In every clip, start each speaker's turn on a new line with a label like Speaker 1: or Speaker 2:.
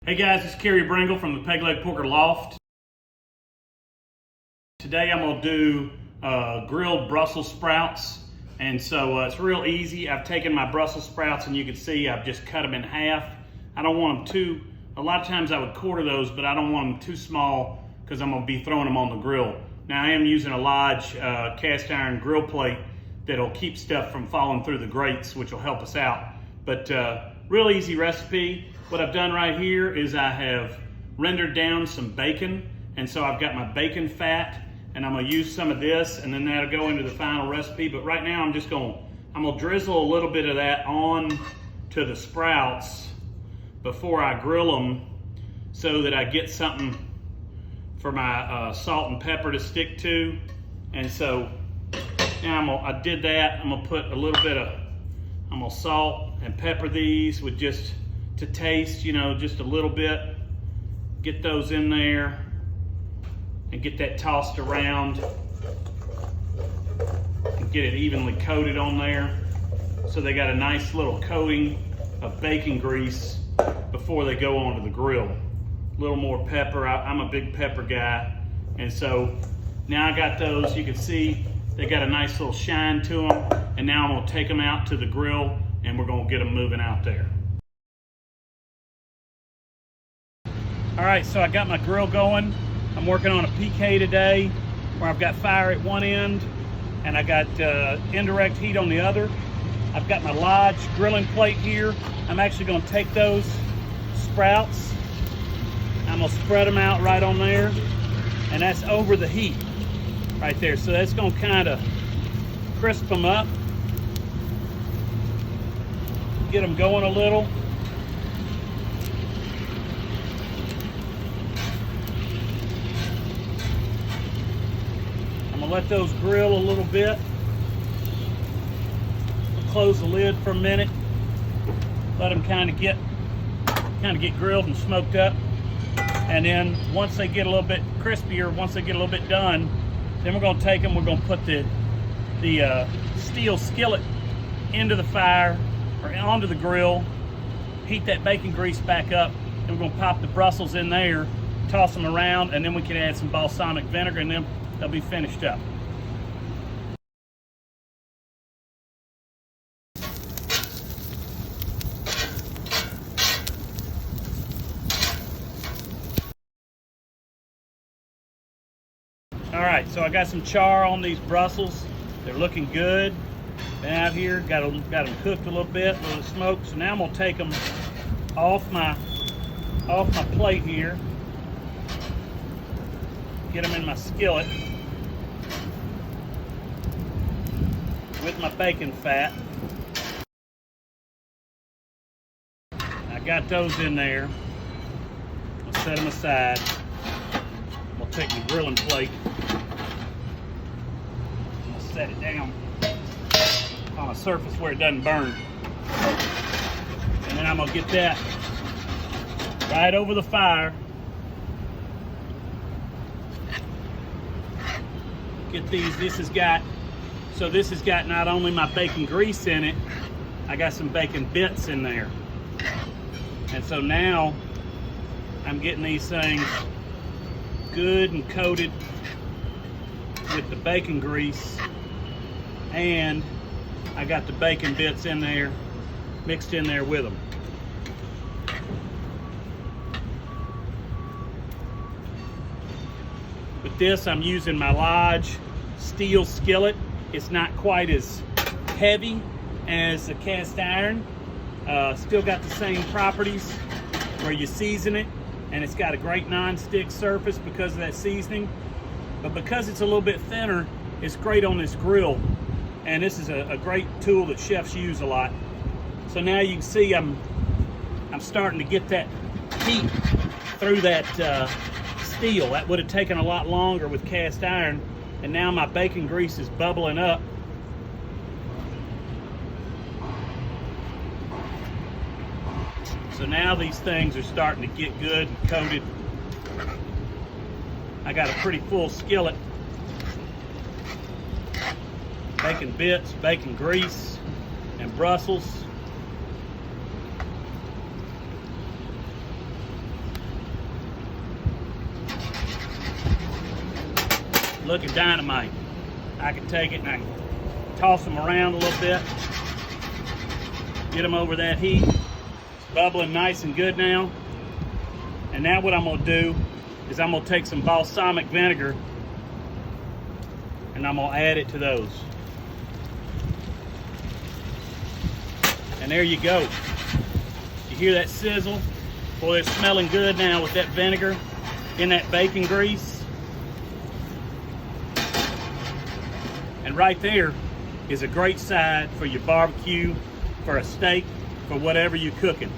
Speaker 1: Hey guys, it's Kerry Bringle from the Peg Leg Porker Loft. Today I'm going to do grilled Brussels sprouts, and so it's real easy. I've taken my Brussels sprouts and you can see I've just cut them in half. I don't want them too, a lot of times I would quarter those, but I don't want them too small because I'm going to be throwing them on the grill. Now I am using a large cast iron grill plate that'll keep stuff from falling through the grates, which will help us out. But real easy recipe. What I've done right here is I have rendered down some bacon, and so I've got my bacon fat, and I'm gonna use some of this, and then that'll go into the final recipe. But right now I'm gonna drizzle a little bit of that on to the sprouts before I grill them, so that I get something for my salt and pepper to stick to. And so now I did that. I'm gonna put a little bit of, I'm gonna salt and pepper these with just to taste, just a little bit. Get those in there and get that tossed around and get it evenly coated on there, so they got a nice little coating of bacon grease before they go onto the grill. A little more pepper. I'm a big pepper guy, and so now I got those. You can see they got a nice little shine to them, and now I'm gonna take them out to the grill and we're gonna get them moving out there. All right, so I got my grill going. I'm working on a PK today where I've got fire at one end and I got indirect heat on the other. I've got my large grilling plate here. I'm actually gonna take those sprouts, I'm gonna spread them out right on there, and that's over the heat right there. So that's gonna kind of crisp them up, get them going a little. I'm gonna let those grill a little bit. We'll close the lid for a minute. Let them kind of get grilled and smoked up. And then once they get a little bit crispier, once they get a little bit done, then we're gonna take them, we're gonna put the steel skillet into the fire or onto the grill, heat that bacon grease back up, and we're gonna pop the Brussels in there, toss them around, and then we can add some balsamic vinegar, and then they'll be finished up. All right, so I got some char on these Brussels. They're looking good. Been out here, got them cooked a little bit, a little smoked. So now I'm gonna take them off my plate here. Get them in my skillet with my bacon fat. I got those in there. I'll set them aside. I'll take my grilling plate. I'll set it down on a surface where it doesn't burn. And then I'm gonna get that right over the fire. Get these, this has got not only my bacon grease in it, I got some bacon bits in there. And so now I'm getting these things good and coated with the bacon grease, and I got the bacon bits in there, mixed in there with them. With this, I'm using my large steel skillet. It's not quite as heavy as the cast iron. Still got the same properties where you season it, and it's got a great non-stick surface because of that seasoning. But because it's a little bit thinner, it's great on this grill. And this is a great tool that chefs use a lot. So now you can see I'm starting to get that heat through that steel. That would have taken a lot longer with cast iron, and now my bacon grease is bubbling up. So now these things are starting to get good and coated. I got a pretty full skillet. Bacon bits, bacon grease, and Brussels. looking dynamite. I can take it and I can toss them around a little bit. Get them over that heat. It's bubbling nice and good now. And now what I'm gonna do is I'm gonna take some balsamic vinegar and I'm gonna add it to those. And there you go. You hear that sizzle? Boy, it's smelling good now with that vinegar in that bacon grease. And right there is a great side for your barbecue, for a steak, for whatever you're cooking.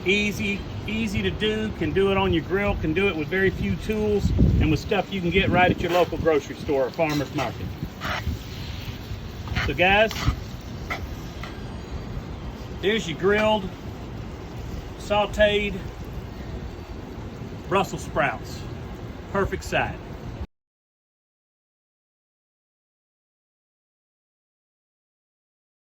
Speaker 1: Easy to do, can do it on your grill, can do it with very few tools and with stuff you can get right at your local grocery store or farmer's market. So guys, there's your grilled, sauteed Brussels sprouts. Perfect side.